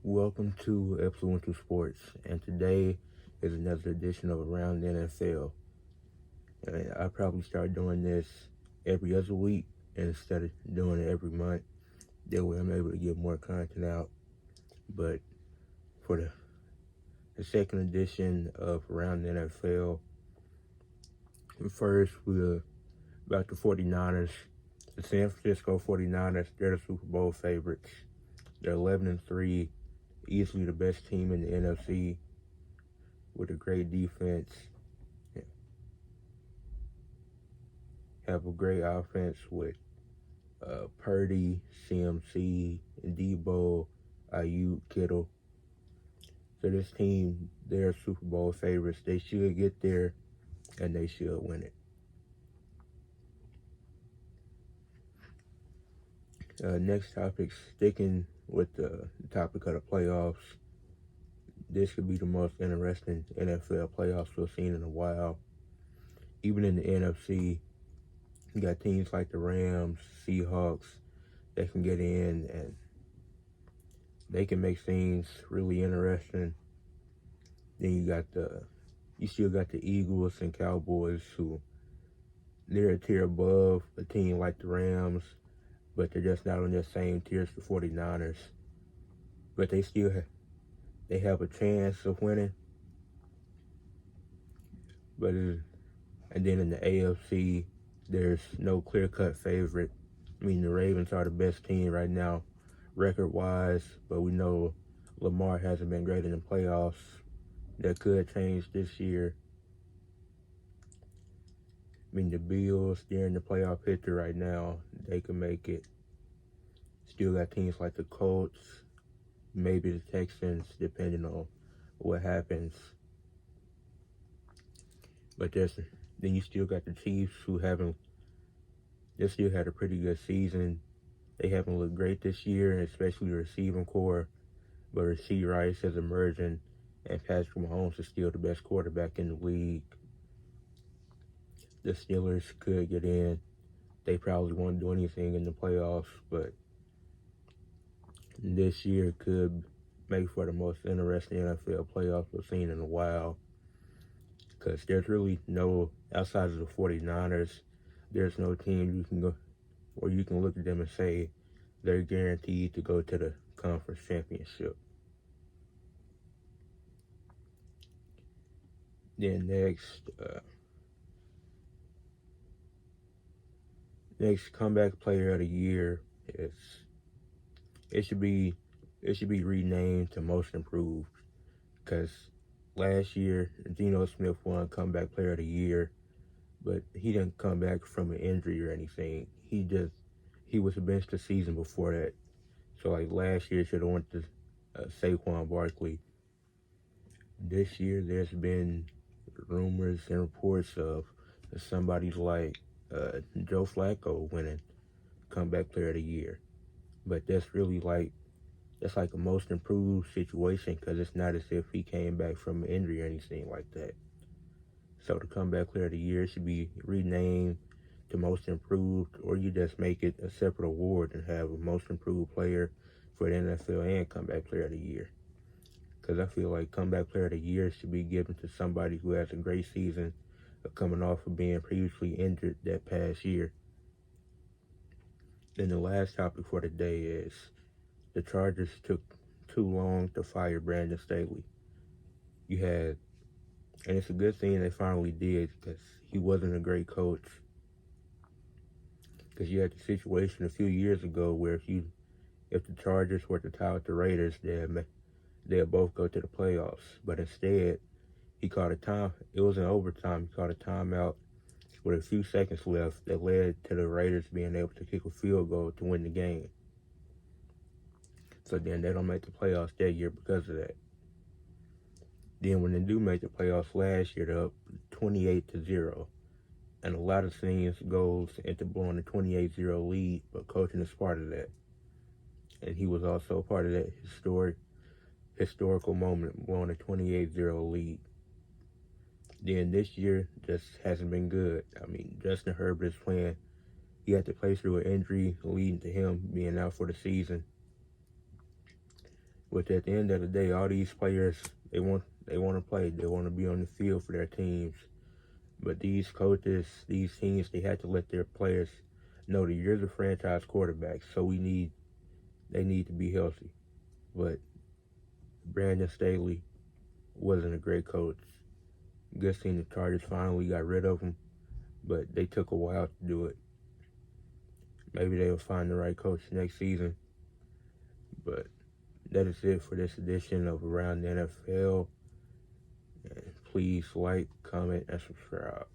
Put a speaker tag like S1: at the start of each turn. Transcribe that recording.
S1: Welcome to Influential Sports, and today is another edition of Around the NFL. And I probably start doing this every other week instead of doing it every month. That way I'm able to get more content out. But for the second edition of Around the NFL, first we're about the 49ers. The San Francisco 49ers, they're the Super Bowl favorites. They're 11-3, easily the best team in the NFC with a great defense. Have a great offense with Purdy, CMC, Debo, Ayuk, Kittle. So this team, they're Super Bowl favorites. They should get there, and they should win it. Next topic, sticking with the topic of the playoffs. This could be the most interesting NFL playoffs we've seen in a while. Even in the NFC, you got teams like the Rams, Seahawks that can get in and they can make things really interesting. Then you still got the Eagles and Cowboys who they're a tier above a team like the Rams, but they're just not on the same tier as the 49ers. But they still they have a chance of winning. And then in the AFC, there's no clear-cut favorite. I mean, the Ravens are the best team right now, record-wise, but we know Lamar hasn't been great in the playoffs. That could change this year. I mean, the Bills, they're in the playoff picture right now. They can make it. Still got teams like the Colts, maybe the Texans, depending on what happens. But then you still got the Chiefs they still had a pretty good season. They haven't looked great this year, especially the receiving core. But Rasheed Rice is emerging, and Patrick Mahomes is still the best quarterback in the league. The Steelers could get in. They probably won't do anything in the playoffs, but this year could make for the most interesting NFL playoffs we've seen in a while. Because there's really no, outside of the 49ers, there's no team you can go where you can look at them and say they're guaranteed to go to the conference championship. Then next comeback player of the year is it should be renamed to most improved, because last year Geno Smith won comeback player of the year, but he didn't come back from an injury or anything. He was benched the season before that. So like last year should have went to Saquon Barkley. This year there's been rumors and reports of somebody like Joe Flacco winning comeback player of the year. But that's like a most improved situation, because it's not as if he came back from an injury or anything like that. So the comeback player of the year should be renamed to most improved, or you just make it a separate award and have a most improved player for the NFL and comeback player of the year. Because I feel like comeback player of the year should be given to somebody who has a great season of coming off of being previously injured that past year. Then the last topic for the day is the Chargers took too long to fire Brandon Staley. And it's a good thing they finally did, because he wasn't a great coach. Because you had the situation a few years ago where if the Chargers were to tie with the Raiders, they'd both go to the playoffs. But instead, he called a time. It was in overtime. He called a timeout with a few seconds left that led to the Raiders being able to kick a field goal to win the game. So then they don't make the playoffs that year because of that. Then when they do make the playoffs last year, they're up 28-0. And a lot of things goes into blowing a 28-0 lead, but coaching is part of that. And he was also part of that historical moment, blowing a 28-0 lead. Then this year just hasn't been good. I mean, Justin Herbert is playing. He had to play through an injury leading to him being out for the season. Which at the end of the day, all these players, they want to play. They want to be on the field for their teams. But these coaches, these teams, they had to let their players know that you're the franchise quarterback, so they need to be healthy. But Brandon Staley wasn't a great coach. Good thing the Chargers finally got rid of him, but they took a while to do it. Maybe they'll find the right coach next season. But that is it for this edition of Around the NFL. And please like, comment, and subscribe.